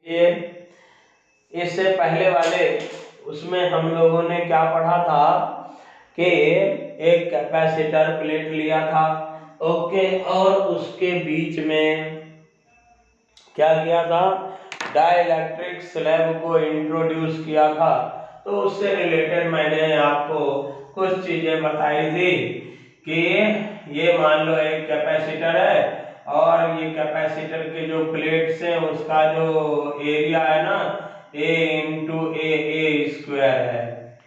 ये इससे पहले वाले उसमें हम लोगों ने क्या पढ़ा था कि एक कैपेसिटर प्लेट लिया था, ओके, और उसके बीच में क्या किया था, डाइलेक्ट्रिक स्लैब को इंट्रोड्यूस किया था। तो उससे रिलेटेड मैंने आपको कुछ चीजें बताई थी कि ये मान लो एक कैपेसिटर है और ये कैपेसिटर के जो प्लेट्स हैं उसका जो एरिया है ना A इंटू ए स्क्वायर है,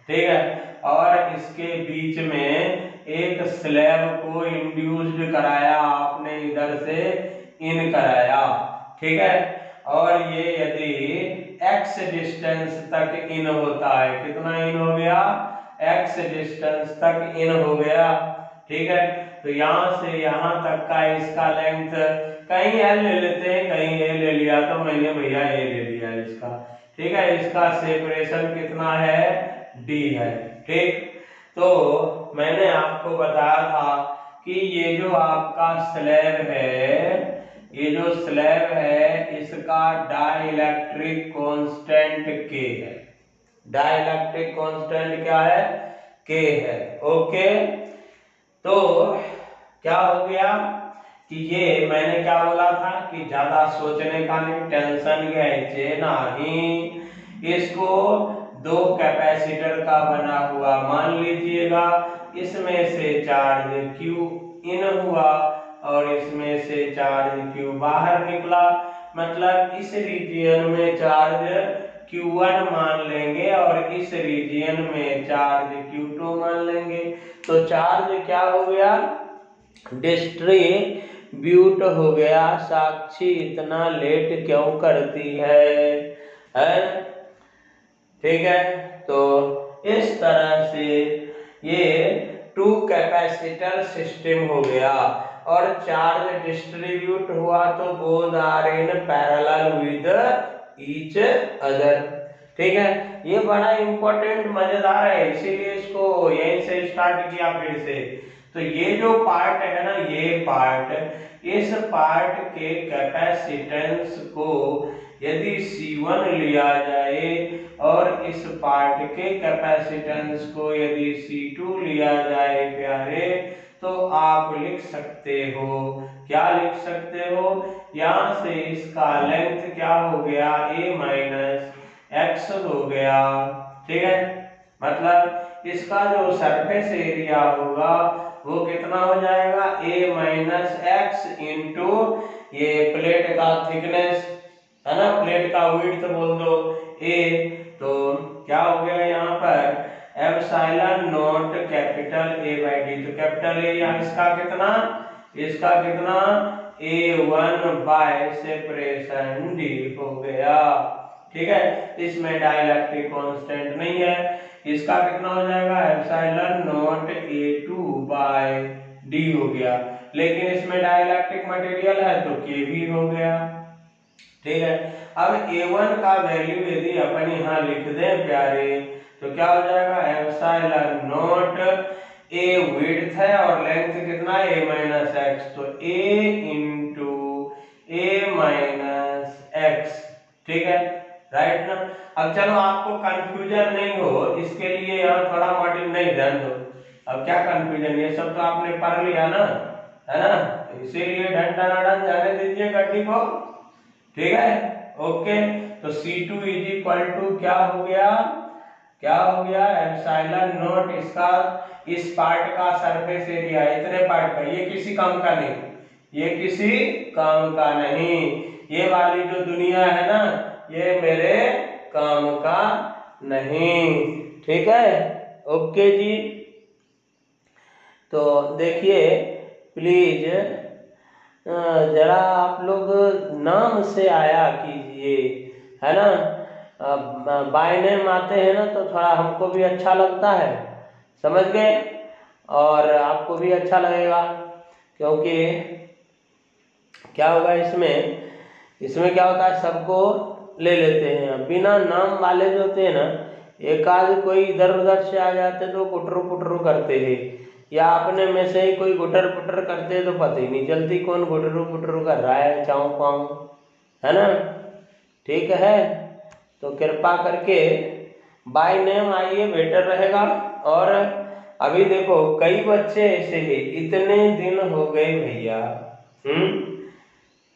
ठीक है। और इसके बीच में एक स्लैब को इंड्यूस्ड कराया आपने, इधर से इन कराया, ठीक है। और ये यदि x डिस्टेंस तक इन होता है, कितना इन हो गया, x डिस्टेंस तक इन हो गया, ठीक है। तो यहां से यहां तक का इसका लेंथ, कहीं l ले लेते हैं कहीं a ले लिया, तो मैंने भैया a ले लिया इसका, ठीक है। इसका सेपरेशन कितना है, d है, ठीक। तो मैंने आपको बताया था कि ये जो आपका स्लैब है, ये जो स्लैब है इसका डाइलेक्ट्रिक कांस्टेंट K है, डाइलेक्ट्रिक कांस्टेंट क्या है, K है, ओके। तो क्या हो गया कि ये मैंने क्या बोला था कि ज्यादा सोचने का नहीं, टेंशन घ्यायचे नहीं। इसको दो कैपेसिटर का बना हुआ मान लीजिएगा, इसमें से चार्ज Q इन हुआ और इसमें से चार्ज Q बाहर निकला, मतलब इस रीजियन में चार्ज Q1 मान लेंगे और इस रीजियन में चार्ज Q2 मान लेंगे। तो चार्ज क्या हो गया, डिस्ट्रीब्यूट हो गया। साक्षी इतना लेट क्यों करती है? ठीक है। तो इस तरह से ये टू कैपेसिटर सिस्टम हो गया और चार्ज डिस्ट्रीब्यूट हुआ तो both are in parallel with each other, ठीक है। ये बड़ा इंपॉर्टेंट मजेदार है, इसीलिए इसको यहीं से स्टार्ट किया फिर से। तो ये जो पार्ट है ना, ये पार्ट, इस पार्ट के कैपेसिटेंस को यदि C1 लिया जाए और इस पार्ट के कैपेसिटेंस को यदि C2 लिया जाए प्यारे, तो आप लिख सकते हो, क्या लिख सकते हो, यहां से इसका लेंथ क्या हो गया, a माइनस एक्स हो गया, ठीक है। मतलब इसका जो सरफेस एरिया होगा वो कितना हो जाएगा, a माइनस एक्स इंटू ये प्लेट का थिकनेस है ना, प्लेट का विड्थ बोल दो a, तो क्या हो गया यहाँ पर epsilon not capital A by D. तो कैपिटल A यहाँ इसका कितना A1 बाय सेपरेशन D हो गया, ठीक है। इसमें डाइलेक्ट्रिक कांस्टेंट नहीं है, इसका कितना हो जाएगा epsilon not A2 bye D हो गया, लेकिन इसमें डाइलेक्ट्रिक मटेरियल है तो K भी हो गया, ठीक है। अब A1 का वैल्यू यदि अपन यहाँ लिख दें प्यारे, तो क्या हो जाएगा एप्सिलॉन नॉट A विड्थ है और लेंथ कितना है a माइनस एक्स, तो a into a minus x, ठीक है, राइट ना। अब चलो आपको कंफ्यूजन नहीं हो इसके लिए यहाँ थोड़ा मॉड्यूल नहीं ध्यान दो। अब क्या कंफ्यूजन, ये सब तो आपने पढ़ लिया ना, है ना, इसीलिए ढन ढन जाने दीजिए गड्डी को, ठीक है, ओके। तो C2 इज इक्वल टू क्या हो गया एप्सिलॉन नॉट इसका इस पार्ट का सरफेस एरिया, इतने पार्ट का, ये किसी काम का नहीं, ये किसी काम का नहीं, ये वाली जो दुनिया है ना ये मेरे काम का नहीं, ठीक है, ओके जी। तो देखिए प्लीज जरा आप लोग नाम से आया कीजिए, है ना, बाय नेम आते हैं ना तो थोड़ा हमको भी अच्छा लगता है, समझ गए, और आपको भी अच्छा लगेगा, क्योंकि क्या होगा इसमें क्या होता है, सबको ले लेते हैं, बिना नाम वाले जो होते हैं ना, एक आध कोई इधर उधर से आ जाते तो कुटरू कुटरू करते हैं, या अपने में से ही कोई गुटर पुटर करते तो पता ही नहीं चलती कौन गुटरू पुटरू कर रहा है, चाऊ पाऊ, है ना। ठीक है, तो कृपा करके बाय नेम आइए, बेटर रहेगा। और अभी देखो कई बच्चे ऐसे हैं, इतने दिन हो गए भैया,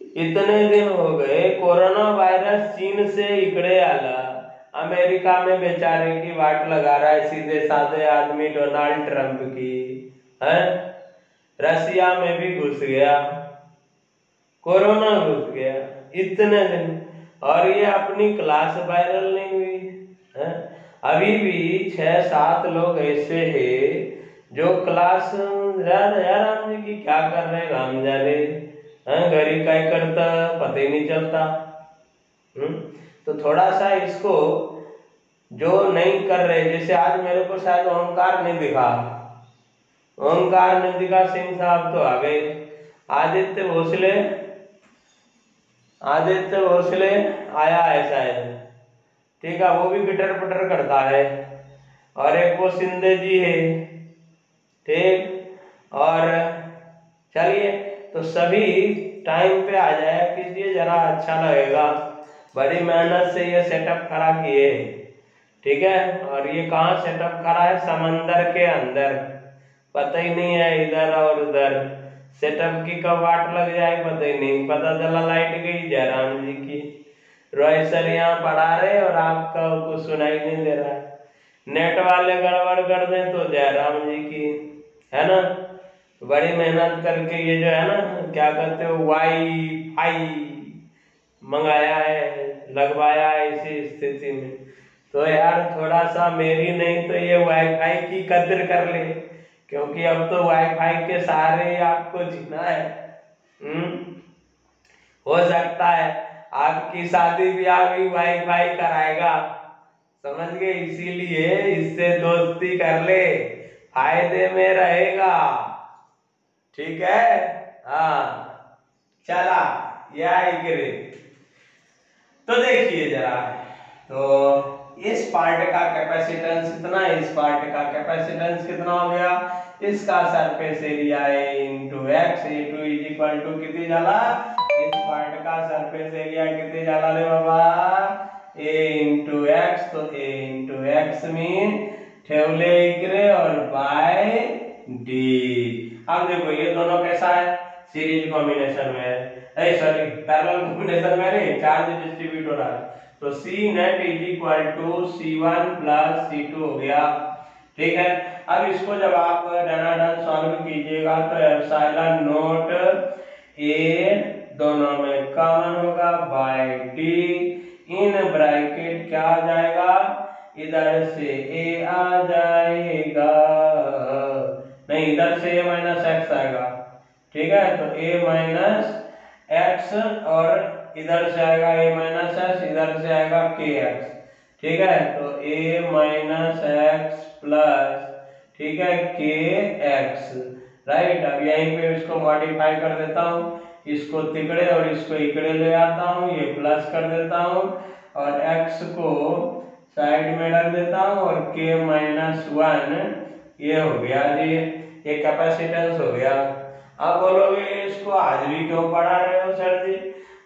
इतने दिन हो गए, कोरोना वायरस चीन से इकड़े आला, अमेरिका में बेचारे की वाट लगा रहा है सीधे साधे आदमी डोनाल्ड ट्रंप की, है, रसिया में भी घुस गया, कोरोना घुस गया इतने दिन, और ये अपनी क्लास वायरल नहीं हुई है। अभी भी 6-7 लोग ऐसे हैं जो क्लास राम जी की क्या कर रहे राम जाने, घरी क्या करता पता ही नहीं चलता। तो थोड़ा सा इसको जो नहीं कर रहे, जैसे आज मेरे को शायद ओंकार नहीं दिखा, ओंकार नहीं दिखा, सिंह साहब तो आ गए, आदित्य भोसले, आदित्य भोसले आया है शायद, ठीक है, वो भी पिटर पिटर करता है, और एक वो सिंधे जी है, ठीक। और चलिए, तो सभी टाइम पे आ जाया कीजिए, जरा अच्छा लगेगा, बड़ी मेहनत से ये सेटअप खड़ा किए, ठीक है। और ये कहाँ सेटअप खड़ा है, समंदर के अंदर, पता ही नहीं है इधर और उधर, सेटअप की कब वाट लग जाए पता ही नहीं, पता चला लाइट गई जयराम जी की, रॉय सर यहाँ पढ़ा रहे और आपका कुछ सुनाई नहीं दे रहा है, नेट वाले गड़बड़ कर दें तो जयराम जी की, है ना। बड़ी मेहनत करके ये जो है ना, क्या कहते हो, वाई फाई मंगाया है, लगवाया है इसी स्थिति में, तो यार थोड़ा सा मेरी नहीं तो ये वाईफाई की कदर कर ले, क्योंकि अब तो वाईफाई के सहारे ही आपको जीना है। हो सकता है आपकी शादी ब्याह भी वाईफाई कराएगा, समझ गए, इसीलिए इससे दोस्ती कर ले, फायदे में रहेगा, ठीक है। हाँ चला यह करे, तो देखिए जरा, तो इस पार्ट का कैपेसिटेंस इतना, इस पार्ट का कैपेसिटेंस कितना हो गया, इसका surface area A into x, A2 is equal to कितनी जाला, इस पार्ट का सरफेस एरिया कितनी जाला रे बाबा, A इंटू एक्स, तो A इंटू एक्स मीन ठेवले इकरे और बाय डी। अब देखो ये दोनों कैसा है, सीरीज कॉम्बिनेशन में है, सॉरी पैरेलल कॉम्बिनेशन में नहीं, चार्ज डिस्ट्रीब्यूट हो रहा है, तो C net is equal to C1 plus C2 हो गया, ठीक है। अब इसको जब आप डनाडन सॉल्व कीजिएगा तो एप्सिलॉन नोट A दोनों में कॉमन होगा बाय डी, इन ब्रैकेट क्या आ जाएगा, इधर से A आ जाएगा, नहीं इधर से A माइनस एक्स आएगा, ठीक है, तो A माइनस एक्स, और इधर से आएगा A माइनस एक्स, इधर से आएगा के एक्स, ठीक है, तो A माइनस एक्स प्लस, ठीक है, के एक्स, राइट। अब यहीं पे इसको मॉडिफाई कर देता हूँ, इसको तिकड़े और इसको इकड़े ले आता हूँ, ये प्लस कर देता हूँ, और x को साइड में रख देता हूँ, और k माइनस 1 ये हो गया जी, ये कैपेसिटेंस हो गया। अब बोलोगे इसको आज भी क्यों पढ़ा रहे हो सर जी,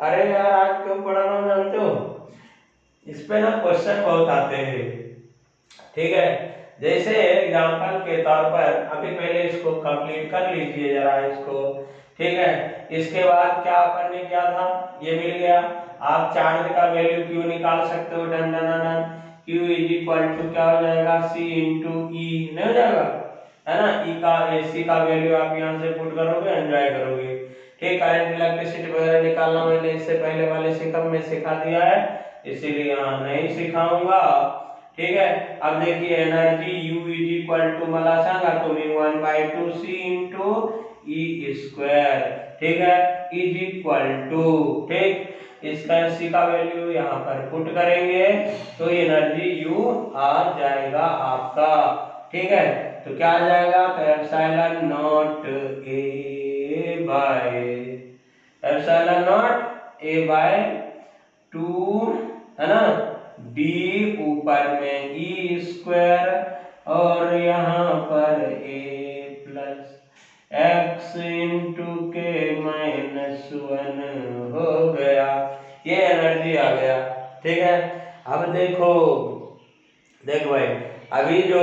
अरे यार आज क्यों पढ़ा रहा हूँ जानते हो, इस पे ना क्वेश्चन बहुत आते हैं, ठीक है। जैसे एग्जांपल के तौर पर अभी पहले इसको कंप्लीट कर लीजिए जरा इसको, ठीक है। इसके बाद क्या अपन ने किया था, ये मिल गया, आप चार्ज का वैल्यू क्यू निकाल सकते हो, done done done, Q is equal to क्या हो जाएगा, सी इंटू ई, नहीं हो जाएगा, है ना, ई का एसी का वैल्यू आप यहाँ से पुट करोगे, एंजॉय करोगे, ठीक। करंट इलेक्ट्रिसिटी वगैरह निकालना मैंने इससे पहले वाले सिकम में सिखा दिया है, इसीलिए यहाँ नहीं सिखाऊंगा, ठीक है। अब देखिए energy U is equal to मला सांगा तुम्ही 1/2 C इंटू ई स्क्वायर, ठीक है, इज इक्वल टू, ठीक, इसका C का वैल्यू यहाँ पर पुट करेंगे तो एनर्जी U आ जाएगा आपका, ठीक है। तो क्या आ जाएगा, तो epsilon naught A by, epsilon naught A by 2, है ना, d ऊपर में ई स्क्वायर, और यहाँ पर a प्लस एक्स इंटू के माइनस 1 हो गया, ये एनर्जी आ गया। ठीक है। अब देख भाई, अभी जो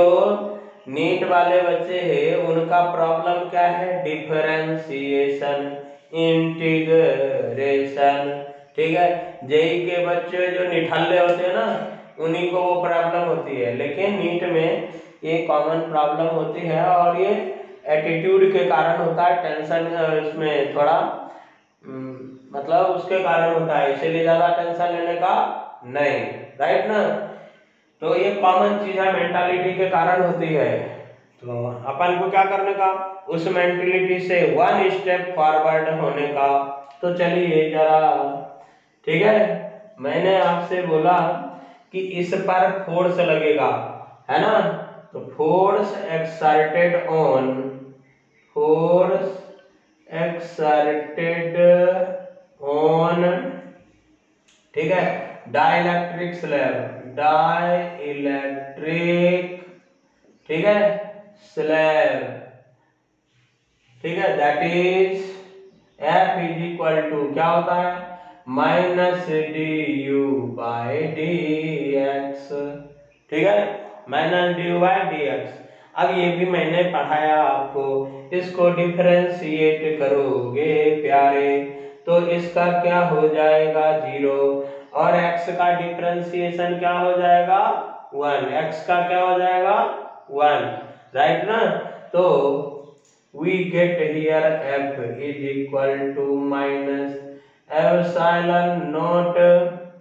नीट वाले बच्चे हैं उनका प्रॉब्लम क्या है, डिफरेंशिएशन, इंटीग्रेशन, ठीक है। जेई के बच्चे जो निठल्ले होते हैं ना, उन्हीं को वो प्रॉब्लम होती है, लेकिन नीट में ये कॉमन प्रॉब्लम होती है और ये एटीट्यूड के कारण होता है, टेंशन इसमें थोड़ा मतलब उसके कारण होता है, इसीलिए ज्यादा टेंशन लेने का नहीं, राइट ना। तो ये कॉमन चीज है, मेंटालिटी के कारण होती है। तो अपन को क्या करने का, उस मेंटालिटी से वन स्टेप फॉरवर्ड होने का। तो चलिए जरा, ठीक है, मैंने आपसे बोला कि इस पर फोर्स लगेगा, है ना। तो फोर्स एक्सर्टेड ऑन, ठीक है, डाइलेक्ट्रिक स्लैब, ठीक है, स्लैब, ठीक है, that is F is equal to क्या होता है, माइनस du/dx, ठीक है, माइनस du/dx। अब ये भी मैंने पढ़ाया आपको, इसको डिफरेंशिएट करोगे प्यारे तो इसका क्या हो जाएगा 0, और x का डिफरेंशिएशन क्या हो जाएगा 1, x का क्या हो जाएगा 1, राइट ना। तो we get here f is equal to minus epsilon naught,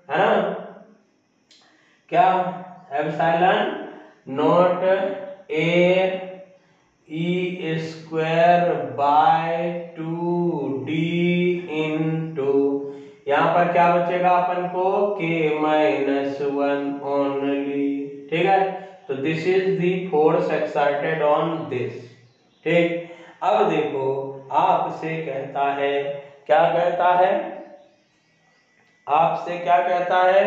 है ना, क्या, epsilon naught a e square by 2d into, यहाँ पर क्या बचेगा अपन को k-1 ओनली, ठीक है। तो this is the force exerted on this, ठीक। अब देखो आपसे कहता है, क्या कहता है, आपसे क्या कहता है,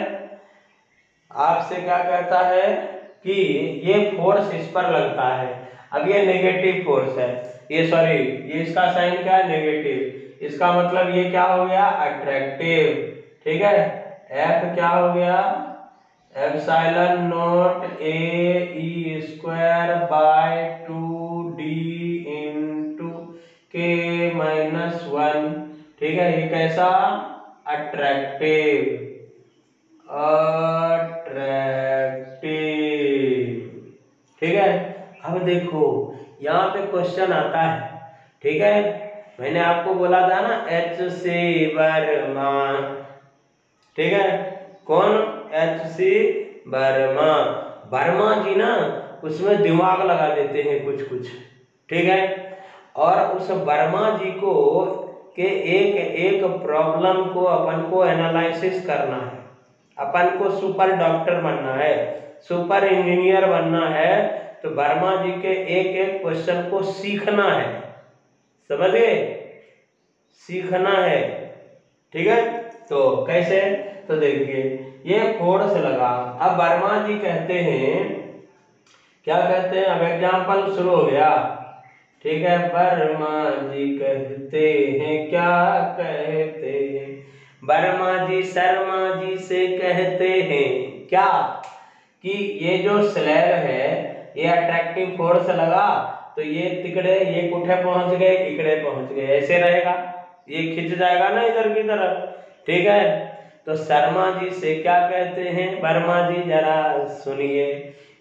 आपसे क्या कहता है कि ये फोर्स इस पर लगता है। अब ये नेगेटिव फोर्स है, ये सॉरी ये इसका साइन क्या है नेगेटिव, इसका मतलब ये क्या हो गया अट्रैक्टिव, ठीक है। F क्या हो गया epsilon naught a e square by 2d into k-1, ठीक है। ये कैसा अट्रैक्टिव, ठीक है। अब देखो यहाँ पे क्वेश्चन आता है, ठीक है, मैंने आपको बोला था ना H.C. वर्मा, ठीक है, कौन H.C. वर्मा जी ना, उसमें दिमाग लगा देते हैं कुछ कुछ, ठीक है। और उस वर्मा जी को के एक एक प्रॉब्लम को अपन को एनालिसिस करना है, अपन को सुपर डॉक्टर बनना है, सुपर इंजीनियर बनना है, तो वर्मा जी के एक एक क्वेश्चन को सीखना है, समझ गए, सीखना है, ठीक है। तो कैसे, तो देखिए ये फोर्स लगा, अब वर्मा जी कहते हैं, क्या कहते हैं, अब एग्जाम्पल शुरू हो गया, ठीक है। वर्मा जी कहते हैं, क्या कहते हैं, वर्मा जी शर्मा जी से कहते हैं क्या, कि ये जो स्लैब है ये अट्रैक्टिव फोर्स लगा तो ये तिकड़े ये कुठे पहुंच गए, इकड़े पहुंच गए, ऐसे रहेगा, ये खिंच जाएगा ना इधर की तरफ, ठीक है। तो शर्मा जी से क्या कहते हैं, वर्मा जी जरा सुनिए,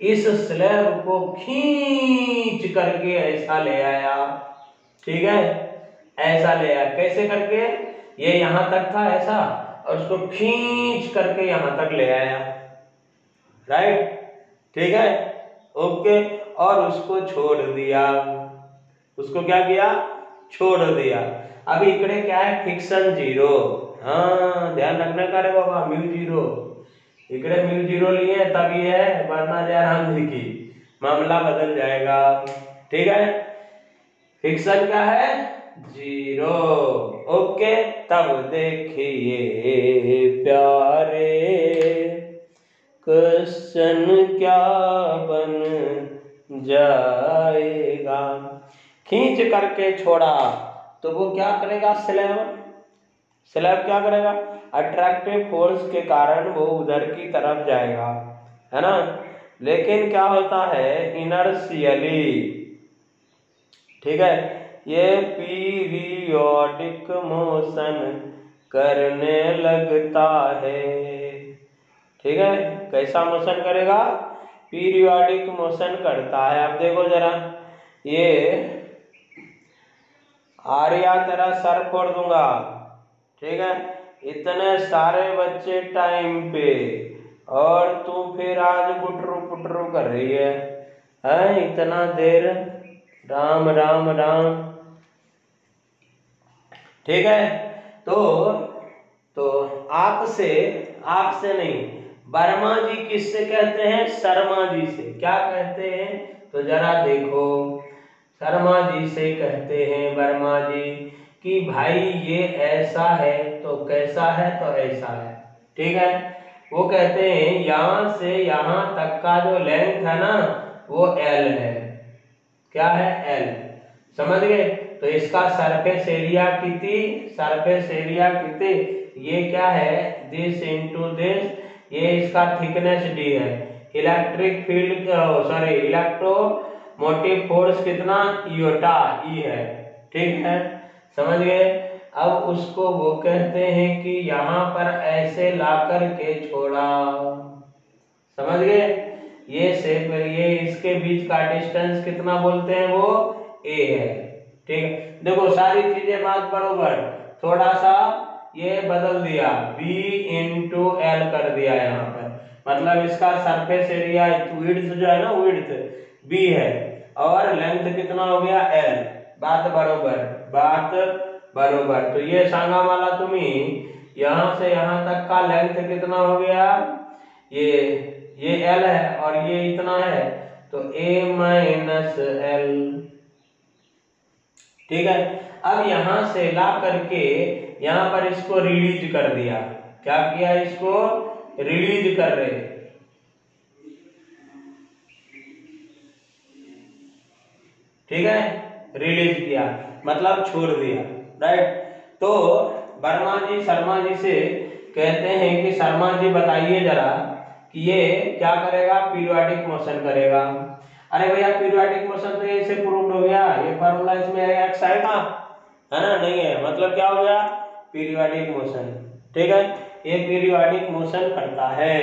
इस स्लैब को खींच करके ऐसा ले आया, ठीक है, ऐसा ले आया, कैसे करके, ये यहां तक था ऐसा और उसको खींच करके यहां तक ले आया, राइट, ठीक है, ओके। और उसको छोड़ दिया, उसको क्या किया, छोड़ दिया। अभी इकड़े क्या है फिक्सन 0, हाँ ध्यान रखना का रे बाबा, म्यू 0, इकड़े म्यू 0 लिए तब ये है, वरना जयराम जी की मामला बदल जाएगा, ठीक है। फिक्सन क्या है 0, ओके। तब देखिए प्यारे क्वेश्चन क्या बन जाएगा, खींच करके छोड़ा तो वो क्या करेगा स्लैब, स्लैब क्या करेगा, अट्रैक्टिव फोर्स के कारण वो उधर की तरफ जाएगा, है ना। लेकिन क्या होता है, इनर्शियली, ठीक है, ये पीरियोडिक मोशन करने लगता है, ठीक है। कैसा मोशन करेगा, पीरियोडिक मोशन करता है। अब देखो जरा, ये आर्या तेरा सर फोड़ दूंगा, ठीक है, इतने सारे बच्चे टाइम पे, और तू फिर आज पुटरू पुटरू कर रही है इतना देर, राम राम राम, ठीक है। तो आपसे आपसे नहीं, वर्मा जी किससे कहते हैं, शर्मा जी से। क्या कहते हैं, तो जरा देखो, शर्मा जी से कहते हैं वर्मा जी कि भाई ये ऐसा है, तो कैसा है, तो ऐसा है, ठीक है। वो कहते हैं यहां से यहां तक का जो लेंथ है ना, वो एल है। क्या है, एल, समझ गए। तो इसका सरफेस एरिया कितनी, सरफेस एरिया कितनी, ये क्या है, दिस इंटू दिस, ये इसका थिकनेस डी है। Electric field, sorry, electromotive force कितना, इयोटा, ई है, ठीक है, समझ गए। अब उसको वो कहते हैं कि यहाँ पर ऐसे ला करके छोड़ा, समझ गए। ये से फिर ये इसके बीच का डिस्टेंस कितना बोलते हैं, वो a है, ठीक है। देखो सारी चीजें बात बरोबर, थोड़ा सा ये बदल दिया, b इंटू एल कर दिया यहाँ पर, मतलब इसका सरफेस एरिया विड्थ जो है ना, विड्थ b है, और लेंथ कितना हो गया, l, बात बरोबर, बात बरोबर। तो ये सांगा माला तुम्हें यहाँ से यहाँ तक का लेंथ कितना हो गया, ये L है और ये इतना है, तो A माइनस L, ठीक है। अब यहां से ला करके यहां पर इसको रिलीज कर दिया, क्या किया, इसको रिलीज कर रहे, ठीक है, रिलीज किया मतलब छोड़ दिया, राइट। तो वर्मा जी शर्मा जी से कहते हैं कि शर्मा जी बताइए जरा कि ये क्या करेगा, पीरियोडिक मोशन करेगा। अरे भैया पीरियोडिक मोशन तो ये से प्रूव्ड हो गया, ये फार्मूला इसमें एक्स आएगा, है ना, नहीं है, मतलब क्या हो गया, पीरियोडिक मोशन, ठीक है, ये पीरियोडिक मोशन करता है,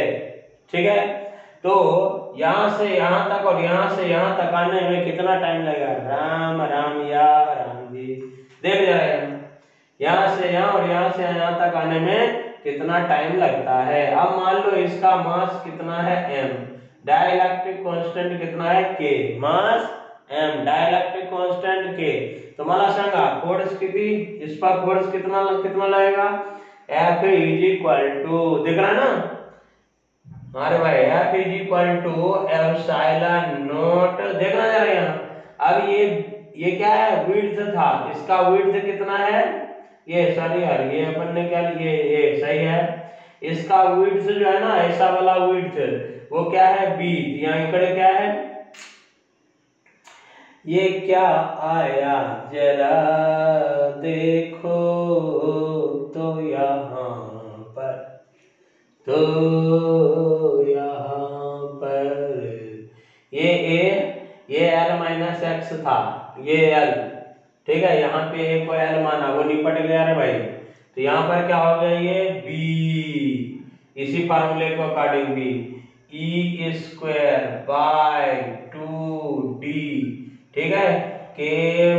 ठीक है। तो यहां से यहां तक और यहां से यहां तक आने में कितना टाइम लगेगा, राम राम या राम जी, देख जरा यहां से यहां और यहां से यहां तक आने में कितना टाइम लगता है। अब मान लो इसका मास कितना है, m, डाइलेक्ट्रिक कांस्टेंट कितना है, k, मास m, डाइलेक्ट्रिक कांस्टेंट k, तो मला सांगा फोर्स किती, इस पर फोर्स कितना कितना लगेगा, F इज इक्वल टू, दिख रहा है ना, अरे भाई F is equal to epsilon naught, देखना जरा यहाँ। अब ये क्या है, विड्थ था, इसका विड्थ कितना है, ये सॉरी यार, ये अपन ने क्या, ये सही है, इसका विड्थ जो है ना, ऐसा वाला विड्थ वो क्या है, b, यहाँ इकड़े क्या है, ये क्या आया जरा देखो तो यहाँ पर, तो यहाँ पर ये l माइनस एक्स था, ये l, ठीक है, यहाँ पे a को l माना, वो निपट गया रे भाई। तो यहाँ पर क्या हो गया, ये b, इसी फार्मूले को according b, e square by 2d, ठीक है, k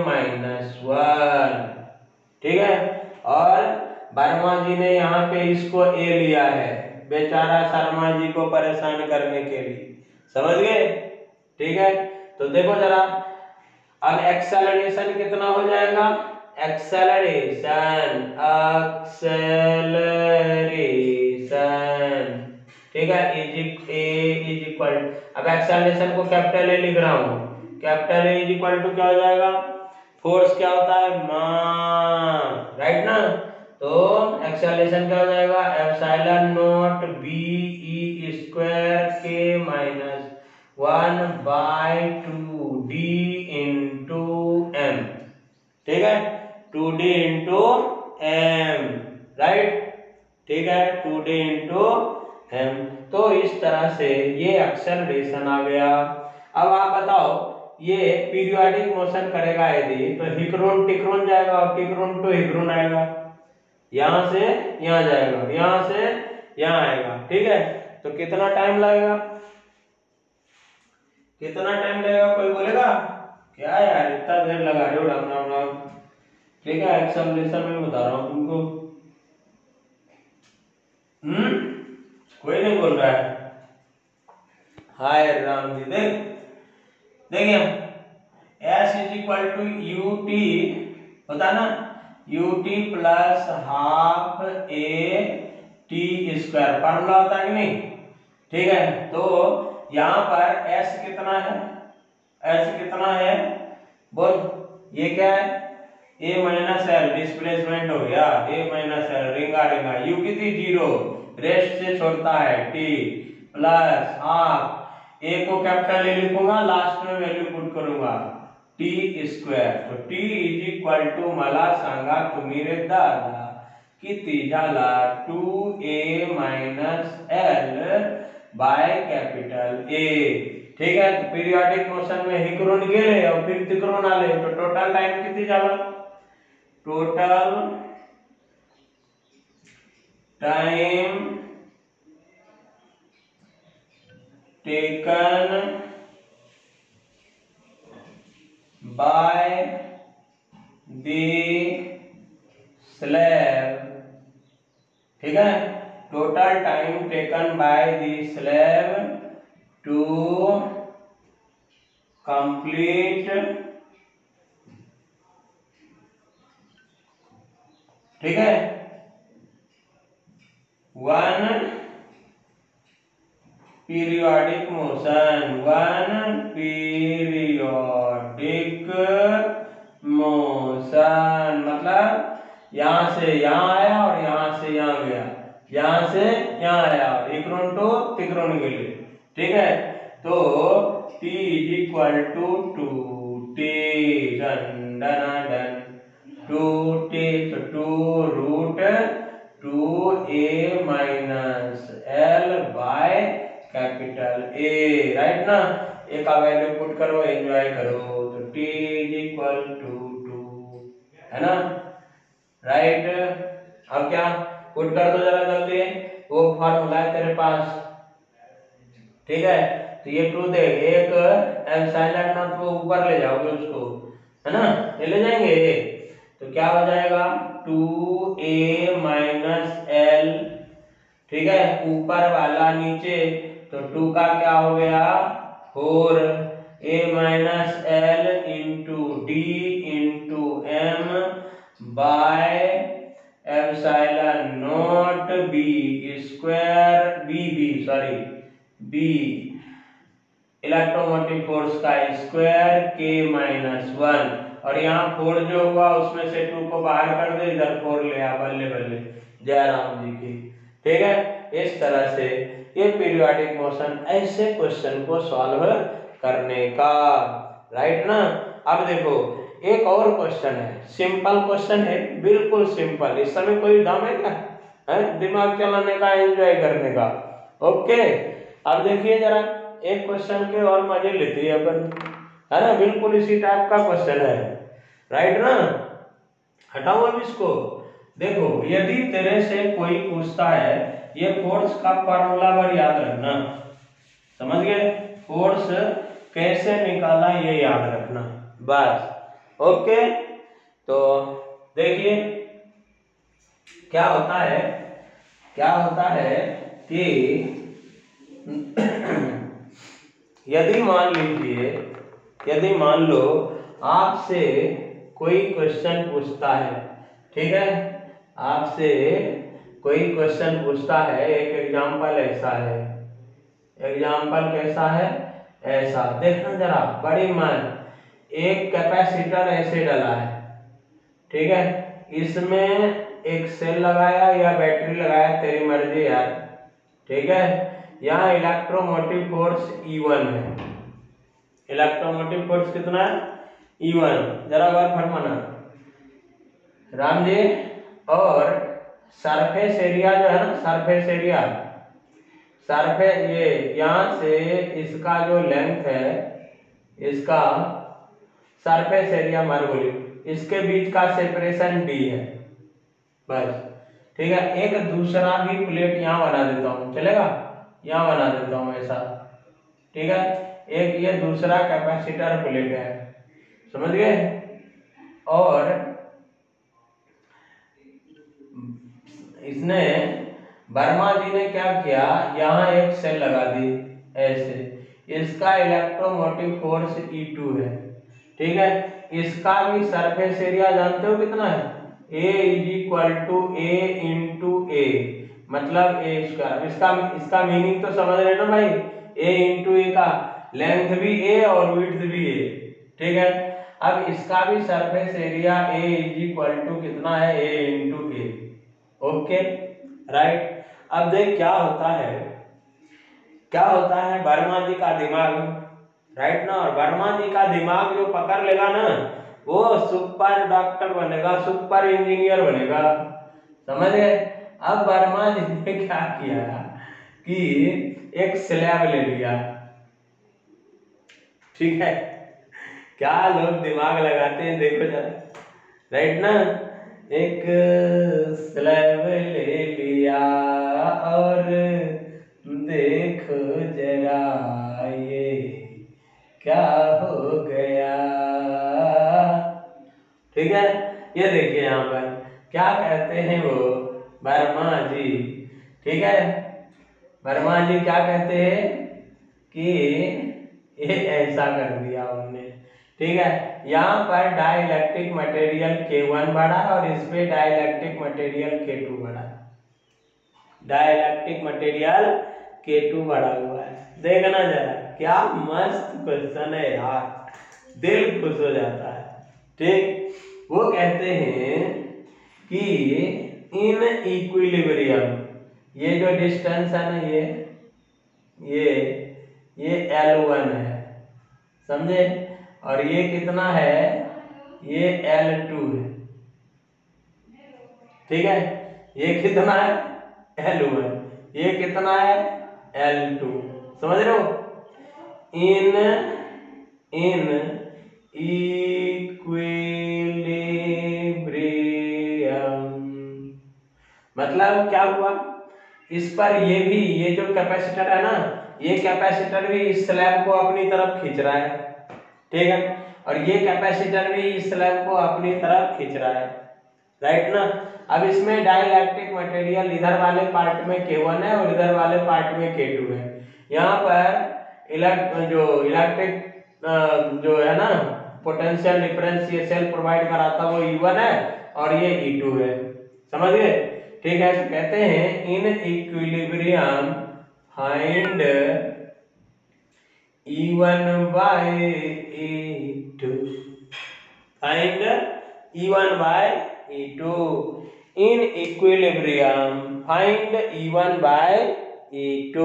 माइनस 1, ठीक है। और वर्मा जी ने यहाँ पे इसको a लिया है, बेचारा शर्मा जी को परेशान करने के लिए, समझ गए, ठीक है। तो देखो जरा, अब एक्सेलरेशन कितना हो जाएगा, एक्सेलरेशन, ठीक है, इज इक्वल, अब एक्सेलरेशन को कैपिटल ए लिख रहा हूं, capital A is equal to क्या हो जाएगा, फोर्स क्या होता है, मास, राइट ना। तो एक्सेलरेशन क्या हो जाएगा, epsilon naught B E square के माइनस 1/2d इंटू m, ठीक है, 2d इंटू m, राइट, ठीक है, 2D इंटू m। तो इस तरह से ये एक्सेलरेशन आ गया। अब आप बताओ ये पीरियोडिक मोशन करेगा यदि तो हिकरोन टिक्रोन जाएगा और टिक्रोन टू हिकरोन आएगा, यहां से यहां जाएगा, यहां से यहां आएगा, ठीक है। तो कितना टाइम लगेगा, कितना टाइम लगेगा, कोई बोलेगा क्या यार इतना देर लगा रहे हो राम राम राम, ठीक है, एक्सेलरेशन में बता रहा हूं तुमको। कोई नहीं बोल रहा है, हाय राम जी। देखिए S is equal to U T होता ना, U T plus half A T square formula होता है कि नहीं, ठीक है। तो यहाँ पर S कितना है, S कितना है बोल, ये क्या है, A माइनस एल डिस्प्लेसमेंट हो गया, A माइनस एल रिंगा रिंगा, U कितनी 0 रेस्ट से छोड़ता है T प्लस हाफ A को कैपिटल ए लिखूंगा, लास्ट में वैल्यू पुट करूंगा टी स्क्वायर। तो टी इज इक्वल टू मला सांगा तुम्ही रे दादा किती झाला 2a minus L by capital ए, ठीक है। तो पीरियोडिक मोशन में हिकरोन गेले और फिर तिकरोन आले, तो टोटल टाइम किती झाला, total time taken by the slave, ठीक है, total time taken by the slave to complete, ठीक है, one periodic motion, one periodic motion, मतलब यहां से यहां आया और यहां से यहां गया, यहां से यहां आया और इक्रोन टू तिक्रोन के लिए, ठीक है। तो t is equal to 2t done done done 2t, तो 2 root 2a minus L by capital A, right ना, ए का वैल्यू पुट करो, एंजॉय करो। तो t इज इक्वल टू 2 है ना, राइट। अब क्या पुट कर दो जरा जल्दी, वो फॉर्मूला है तेरे पास, ठीक है। तो ये 2 दे, एक एप्सिलॉन नॉट को ऊपर ले जाओगे उसको, है ना, ये ले जाएंगे, तो क्या हो जाएगा 2a माइनस एल, ठीक है, ऊपर वाला नीचे, तो 2 का क्या हो गया 4 a minus L into D into M by epsilon naught B square, B electromotive force का स्क्वायर के माइनस 1, और यहाँ 4 जो हुआ उसमें से 2 को बाहर कर दे, इधर 4 ले आ, बल्ले बल्ले जय राम जी की, ठीक है। इस तरह से ये पीरियोडिक मोशन ऐसे क्वेश्चन को सॉल्व करने का, राइट ना। अब देखो एक और क्वेश्चन है, सिंपल क्वेश्चन है, बिल्कुल सिंपल, इस समय कोई दम है क्या, है दिमाग चलाने का, एंजॉय करने का, ओके। अब देखिए जरा एक क्वेश्चन के और मजे लेते हैं अपन, है ना, बिल्कुल इसी टाइप का क्वेश्चन है, राइट ना। हटाओ अब इसको, देखो यदि तेरे से कोई पूछता है ये फोर्स का फॉर्मूला पर याद रखना, समझ गए, फोर्स कैसे निकाला ये याद रखना बस, ओके। तो देखिए क्या होता है कि यदि मान लो आपसे कोई क्वेश्चन पूछता है, ठीक है, आपसे कोई क्वेश्चन पूछता है, एक एग्जांपल ऐसा है, एग्जांपल कैसा है, ऐसा देखना जरा, बड़ी मान एक कैपेसिटर ऐसे डला है, ठीक है, इसमें एक सेल लगाया या बैटरी लगाया, तेरी मर्जी यार, ठीक है। यहाँ इलेक्ट्रोमोटिव फोर्स E1 है, इलेक्ट्रोमोटिव फोर्स कितना है E1, जरा बार फरमाना राम जी, और सरफेस एरिया जो है ना, सरफेस एरिया, सरफेस ये यहाँ से इसका जो लेंथ है, इसका सरफेस एरिया मार्गोली, इसके बीच का सेपरेशन d है बस। ठीक है, एक दूसरा भी प्लेट यहाँ बना देता हूँ, चलेगा? यहाँ बना देता हूँ ऐसा। ठीक है, एक ये दूसरा कैपेसिटर प्लेट है, समझ गए? और इसने वर्मा जी ने क्या किया, यहाँ एक सेल लगा दी ऐसे, इसका इलेक्ट्रोमोटिव फोर्स E2 है। ठीक है, इसका भी सरफेस एरिया जानते हो कितना है? A = A × A, मतलब A²। इसका मीनिंग तो समझ रहे ना भाई, A × A का लेंथ भी A और विड्थ भी A। ठीक है, अब इसका भी सरफेस एरिया A = कितना है? A × A। Okay, right. अब देख क्या होता है, क्या होता है, वर्मा जी का दिमाग, राइट ना, और वर्मा जी का दिमाग जो पकड़ लेगा ना, वो सुपर डॉक्टर बनेगा, सुपर इंजीनियर बनेगा, समझ गए? अब वर्मा जी ने क्या किया कि एक स्लैब ले लिया। ठीक है, क्या लोग दिमाग लगाते हैं देखो जरा, राइट ना। एक स्लैब ले लिया और देखो जरा ये क्या हो गया। ठीक है, ये देखिए यहाँ पर क्या कहते हैं वो वर्मा जी। ठीक है, वर्मा जी क्या कहते हैं कि ये ऐसा कर दिया उन्होंने। ठीक है, यहाँ पर डाइलेक्ट्रिक मटेरियल K1 बढ़ा और इस पे डाइलेक्ट्रिक मटेरियल K2 बढ़ा, डाइलेक्ट्रिक मटेरियल K2 बढ़ा हुआ है। देखना जरा, क्या मस्त क्वेश्चन है यार, दिल खुश हो जाता है। ठीक, वो कहते हैं कि इन इक्विलिब्रियम, ये जो डिस्टेंस है ना, ये L1 है, समझे? और ये कितना है? ये L2 है। ठीक है, ये कितना है? L1, ये कितना है? L2, समझ रहे हो? इन इक्विलिब्रियम मतलब क्या हुआ, इस पर ये जो कैपेसिटर है ना, ये कैपेसिटर भी इस स्लैब को अपनी तरफ खींच रहा है। ठीक है, और ये कैपेसिटर भी इस स्लैब को अपनी तरफ खींच रहा है, राइट ना। अब इसमें डाइलेक्ट्रिक मटेरियल इधर वाले पार्ट में K1 है और इधर वाले पार्ट में K2 है। यहाँ पर इलेक्ट्रिक जो है ना पोटेंशियल डिफरेंस ये सेल प्रोवाइड कराता वो E1 है और ये E2 है, समझ गए? ठीक है, तो कहते हैं in equilibrium find E1 by E2, find E1 by E2 in equilibrium, find E1 by E2।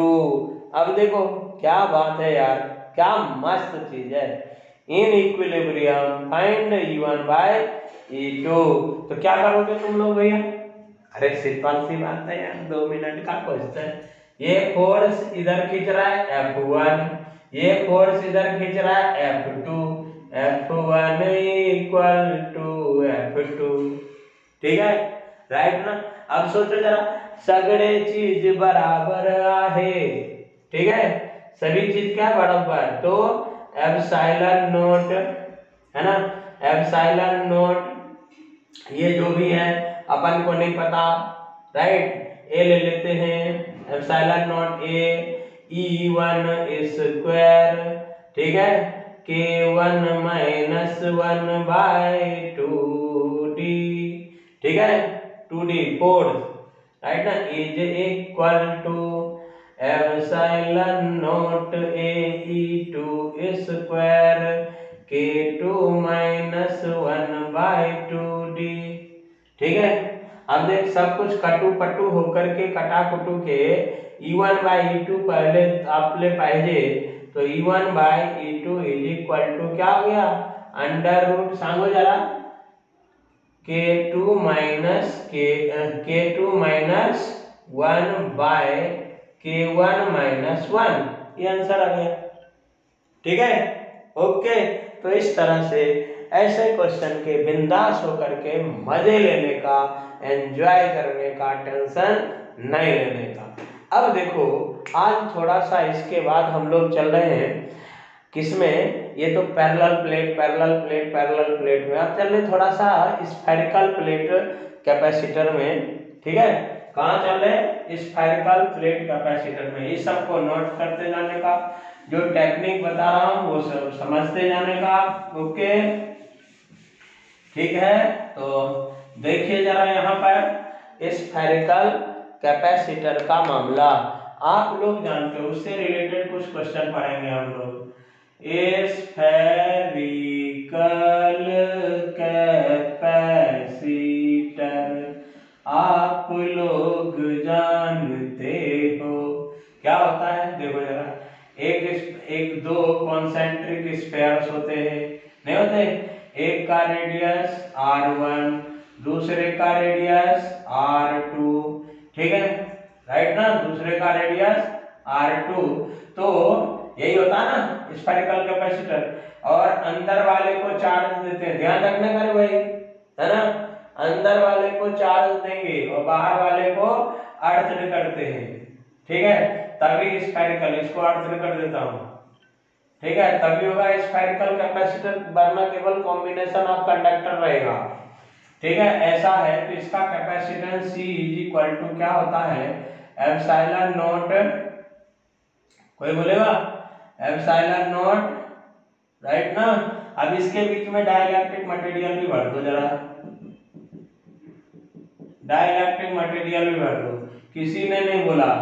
अब देखो क्या बात है यार, क्या मस्त चीज है, in equilibrium find E1 by E2। तो क्या करोगे तुम लोग भैया? अरे सिंपल सी बात है यार, 2 मिनट का क्वेश्चन। ये फोर्स इधर खींच रहा है F1, ये फोर्स इधर खींच रहा है F2, F1 = F2। ठीक है, राइट ना। अब सोचो जरा, सगड़े चीज बराबर आहे, ठीक है, सभी चीज क्या बराबर, तो एप्सिलॉन नॉट है ना, एप्सिलॉन नॉट ये जो भी है अपन को नहीं पता, राइट, ए ले लेते हैं, epsilon naught A E1 square, ठीक है, K1 - 1 / 2D, ठीक है, 2D फोर्स, राइट ना, is equal to epsilon naught A E2 square K2 - 1 / 2D। ठीक है, अब देख सब कुछ कटू पटू होकर के कटा कुटू के E1 by E2 पहले आपले पाहिजे, तो E1 by E2 = क्या हो गया, अंडर रूट, सांगो जरा, K2 minus K2 minus 1 bye K1 minus 1, ये आंसर आ गया। ठीक है, ओके। तो इस तरह से ऐसे क्वेश्चन के बिंदास होकर के मजे लेने का, एंजॉय करने का, टेंशन नहीं लेने का। अब देखो, आज थोड़ा सा इसके बाद हम लोग चल रहे हैं किसमें, ये तो पैरेलल प्लेट में। अब चल रहे थोड़ा सा स्फेरिकल प्लेट कैपेसिटर में। ठीक है, कहाँ चल रहे, स्फेरिकल प्लेट कैपेसिटर में। इस सबको नोट करते जाने का, जो टेक्निक बता रहा हूँ वो सब समझते जाने का। ओके, ठीक है। तो देखिए जरा यहाँ पर स्फेरिकल कैपेसिटर का मामला आप लोग जानते हो, उससे रिलेटेड कुछ क्वेश्चन पढ़ेंगे हम लोग। स्फेरिकल कैपेसिटर आप लोग जानते हो क्या होता है। देखो जरा, एक दो कॉन्सेंट्रिक स्फेयर्स होते हैं, नहीं होते, एक का रेडियस r1, दूसरे का रेडियस r2। ठीक है, राइट ना, दूसरे का रेडियस r2। तो यही होता है ना स्फेरिकल कैपेसिटर। और अंदर वाले को चार्ज देते हैं, ध्यान रखने का भाई, है ना, अंदर वाले को चार्ज देंगे और बाहर वाले को अर्थ करते हैं। ठीक है, तभी स्फेरिकल, इसको अर्थ कर देता हूं। ठीक है, तभी होगा स्फेरिकल कैपेसिटर, वरना केवल कॉम्बिनेशन ऑफ कंडक्टर रहेगा। ठीक है, ऐसा है। तो इसका capacitance C is equal to क्या होता है, एप्सिलॉन नॉट, कोई बोलेगा एप्सिलॉन नॉट, राइट ना। अब इसके बीच में डाइलेक्ट्रिक मटेरियल भी भर दो जरा, डाइलेक्ट्रिक मटेरियल भी भर दो। किसी ने नहीं बोला